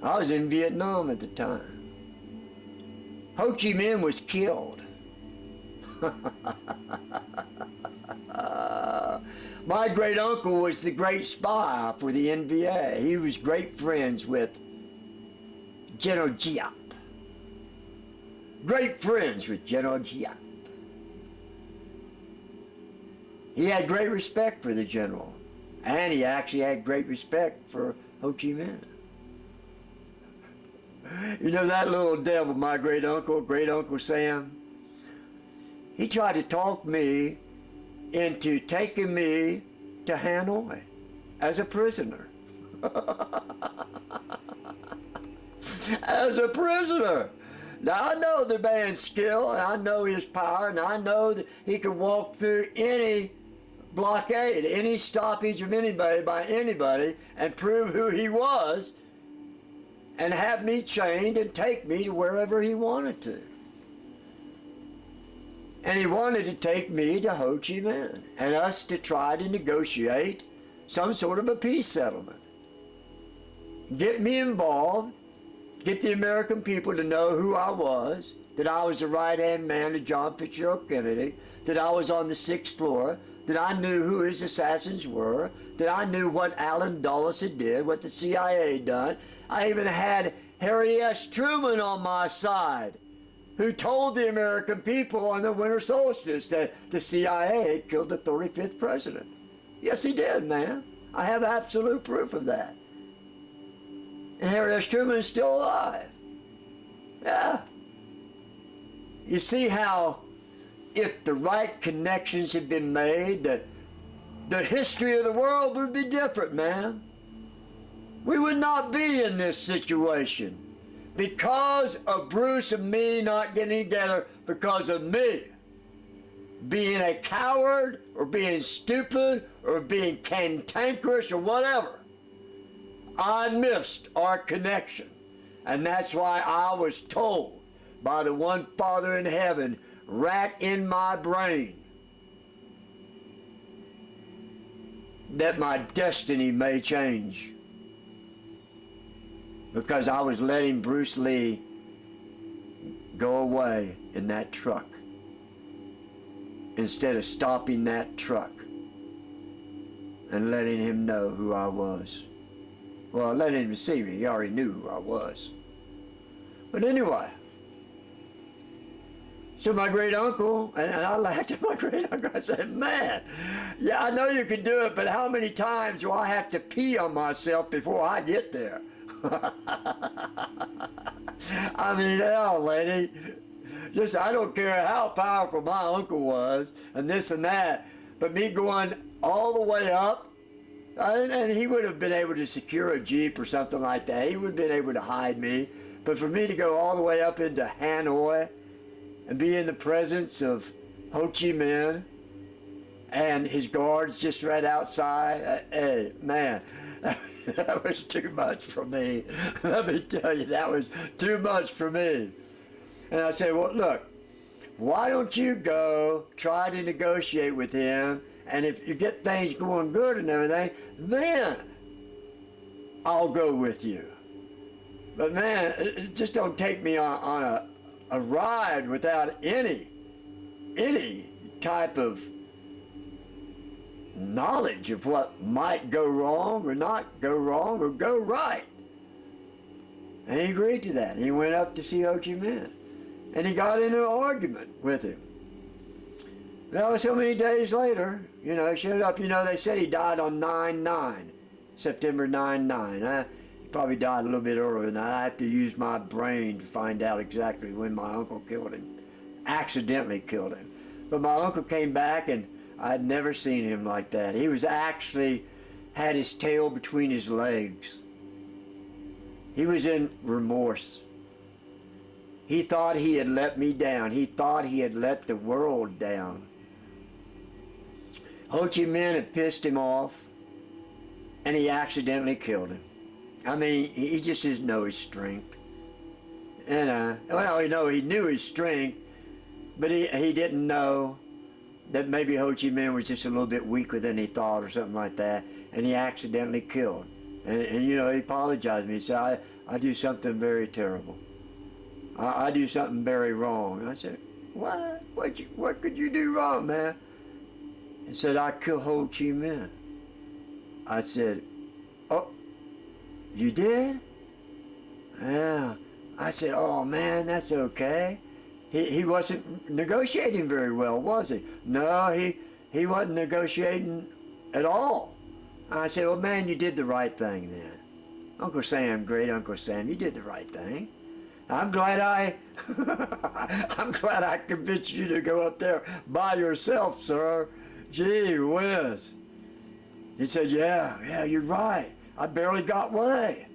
I was in Vietnam at the time. Ho Chi Minh was killed. My great uncle was the great spy for the NVA. He was great friends with General Giap. Great friends with General Giap. He had great respect for the general, and he actually had great respect for Ho Chi Minh. You know that little devil, my great uncle Sam? He tried to talk me into taking me to Hanoi as a prisoner. As a prisoner. Now I know the man's skill, and I know his power, and I know that he could walk through any blockade, any stoppage of anybody by anybody, and prove who he was, and have me chained and take me to wherever he wanted to. And he wanted to take me to Ho Chi Minh and us to try to negotiate some sort of a peace settlement. Get me involved, get the American people to know who I was, that I was the right-hand man of John Fitzgerald Kennedy, that I was on the 6th floor, that I knew who his assassins were, that I knew what Allen Dulles had did, what the CIA had done. I even had Harry S. Truman on my side, who told the American people on the winter solstice that the CIA had killed the 35th president. Yes, he did, man. I have absolute proof of that. And Harry S. Truman is still alive. Yeah. You see how if the right connections had been made, the history of the world would be different, man. We would not be in this situation because of Bruce and me not getting together, because of me being a coward or being stupid or being cantankerous or whatever. I missed our connection, and that's why I was told by the one Father in heaven, right in my brain, that my destiny may change, because I was letting Bruce Lee go away in that truck instead of stopping that truck and letting him know who I was. Well, letting him see me. He already knew who I was. But anyway, so my great uncle, and I laughed at my great uncle, I said, man, yeah, I know you can do it, but how many times do I have to pee on myself before I get there? I mean, hell, lady, just, I don't care how powerful my uncle was, and this and that, but me going all the way up, and he would have been able to secure a Jeep or something like that. He would have been able to hide me, but for me to go all the way up into Hanoi and be in the presence of Ho Chi Minh and his guards just right outside, hey, man, that was too much for me. Let me tell you, that was too much for me. And I said, well, look, why don't you go try to negotiate with him, and if you get things going good and everything, then I'll go with you. But man, just don't take me on a ride without any type of knowledge of what might go wrong or not go wrong or go right. And he agreed to that. He went up to see Ho Chi Minh, and he got into an argument with him. Well, so many days later, you know, he showed up. You know, they said he died on 9/9, September 9/9. He probably died a little bit earlier than that. I have to use my brain to find out exactly when my uncle killed him. Accidentally killed him. But my uncle came back, and I'd never seen him like that. He was actually had his tail between his legs. He was in remorse. He thought he had let me down. He thought he had let the world down. Ho Chi Minh had pissed him off, and he accidentally killed him. I mean, he just didn't know his strength. And, well, you know, he knew his strength, but he didn't know that maybe Ho Chi Minh was just a little bit weaker than he thought or something like that, and he accidentally killed. And you know, he apologized to me. He said, I do something very terrible. I do something very wrong. I said, what? What could you do wrong, man? He said, I killed Ho Chi Minh. I said, oh, you did? Yeah. I said, oh man, that's okay. He wasn't negotiating very well, was he? No, he wasn't negotiating at all. I said, well man, you did the right thing then. Uncle Sam, great Uncle Sam, you did the right thing. I'm glad I'm glad I convinced you to go up there by yourself, sir. Gee whiz. He said, yeah, you're right. I barely got away.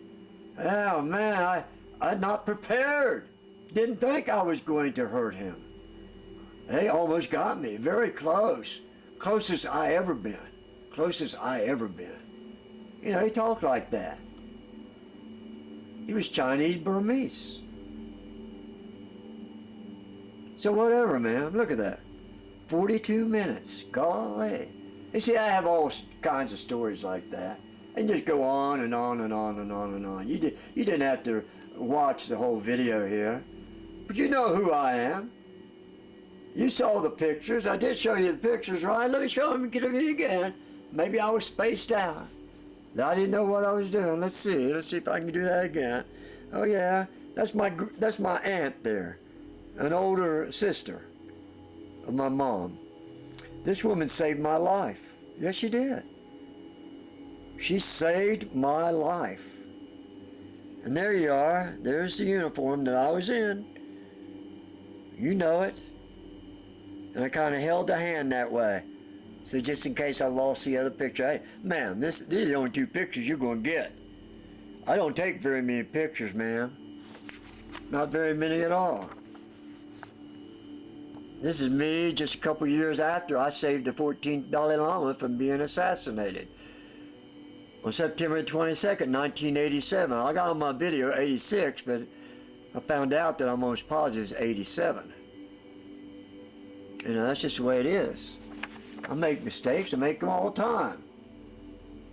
Oh man, I'm not prepared. Didn't think I was going to hurt him. They almost got me, very close. Closest I ever been. Closest I ever been. You know, he talked like that. He was Chinese Burmese. So whatever, man, look at that. 42 minutes, golly. You see, I have all kinds of stories like that. And just go on and on and on and on and on. You didn't have to watch the whole video here. But you know who I am. You saw the pictures. I did show you the pictures, right? Let me show them again. Maybe I was spaced out. I didn't know what I was doing. Let's see if I can do that again. Oh yeah, that's my aunt there, an older sister of my mom. This woman saved my life. Yes, she did. She saved my life. And there you are. There's the uniform that I was in. You know it. And I kind of held the hand that way. So just in case I lost the other picture. Hey, ma'am, these are the only 2 pictures you're going to get. I don't take very many pictures, ma'am. Not very many at all. This is me just a couple years after I saved the 14th Dalai Lama from being assassinated. On September 22nd, 1987. I got on my video 86, but I found out that I'm almost positive it's 87. You know, that's just the way it is. I make mistakes. I make them all the time.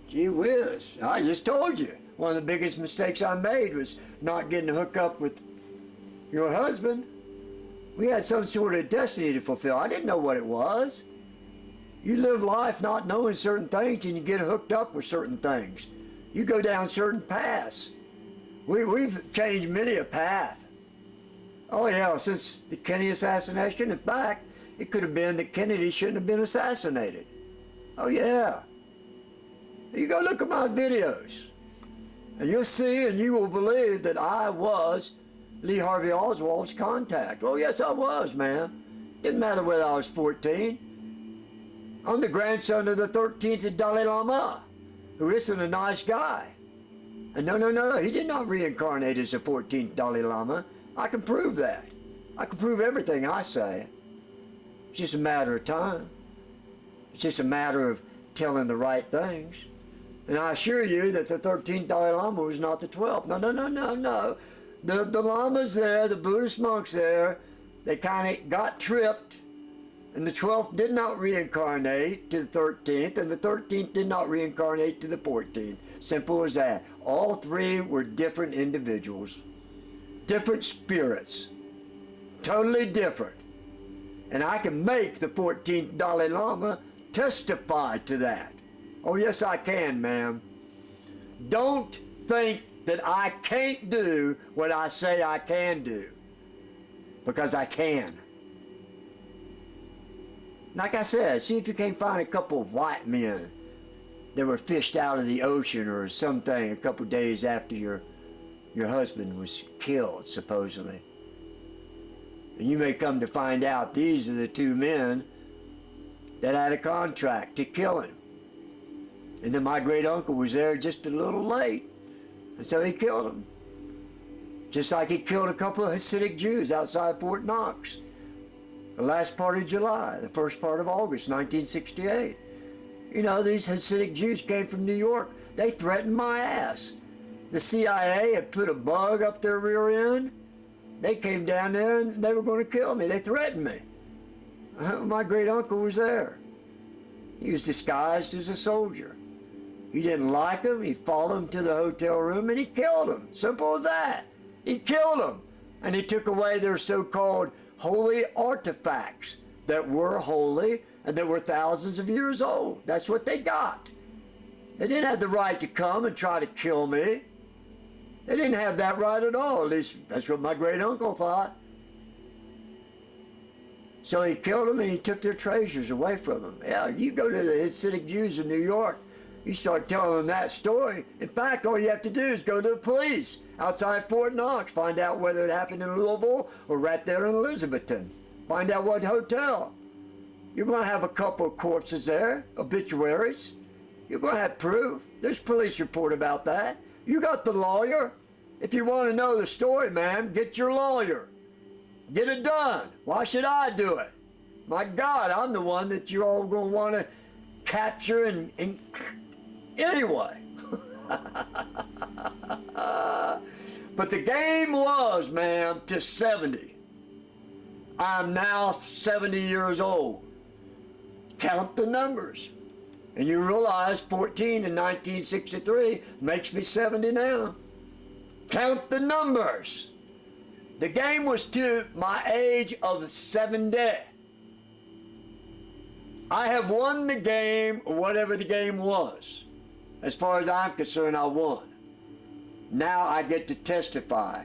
Gee whiz. I just told you. One of the biggest mistakes I made was not getting hooked up with your husband. We had some sort of destiny to fulfill. I didn't know what it was. You live life not knowing certain things and you get hooked up with certain things. You go down certain paths. We've changed many a path. Oh yeah, since the Kennedy assassination, in fact, it could have been that Kennedy shouldn't have been assassinated. Oh yeah. You go look at my videos and you'll see and you will believe that I was Lee Harvey Oswald's contact. Oh yes, I was, man. Didn't matter whether I was 14. I'm the grandson of the 13th Dalai Lama, who isn't a nice guy. And no, he did not reincarnate as the 14th Dalai Lama. I can prove that. I can prove everything I say. It's just a matter of time. It's just a matter of telling the right things. And I assure you that the 13th Dalai Lama was not the 12th. No. The Lamas there, the Buddhist monks there, they kind of got tripped. And the 12th did not reincarnate to the 13th, and the 13th did not reincarnate to the 14th. Simple as that. All 3 were different individuals, different spirits, totally different. And I can make the 14th Dalai Lama testify to that. Oh yes, I can, ma'am. Don't think that I can't do what I say I can do, because I can. Like I said, see if you can't find a couple of white men that were fished out of the ocean or something a couple days after your husband was killed, supposedly. And you may come to find out these are the 2 men that had a contract to kill him. And then my great uncle was there just a little late, and so he killed him. Just like he killed a couple of Hasidic Jews outside Fort Knox. The last part of July, the first part of August, 1968. You know, these Hasidic Jews came from New York. They threatened my ass. The CIA had put a bug up their rear end. They came down there and they were going to kill me. They threatened me. My great uncle was there. He was disguised as a soldier. He didn't like him. He followed him to the hotel room and he killed him. Simple as that. He killed him. And he took away their so-called holy artifacts that were holy and that were thousands of years old. That's what they got. They didn't have the right to come and try to kill me. They didn't have that right at all. At least that's what my great uncle thought. So he killed them and he took their treasures away from them. Yeah, you go to the Hasidic Jews in New York, you start telling them that story. In fact, all you have to do is go to the police outside Fort Knox, find out whether it happened in Louisville or right there in Elizabethton. Find out what hotel. You're going to have a couple of corpses there, obituaries. You're going to have proof. There's a police report about that. You got the lawyer. If you want to know the story, man, get your lawyer. Get it done. Why should I do it? My God, I'm the one that you're all going to want to capture and anyway. But the game was, man, to 70. I'm now 70 years old. Count the numbers. And you realize 14 in 1963 makes me 70 now. Count the numbers. The game was to my age of 70. I have won the game, whatever the game was. As far as I'm concerned, I won. Now I get to testify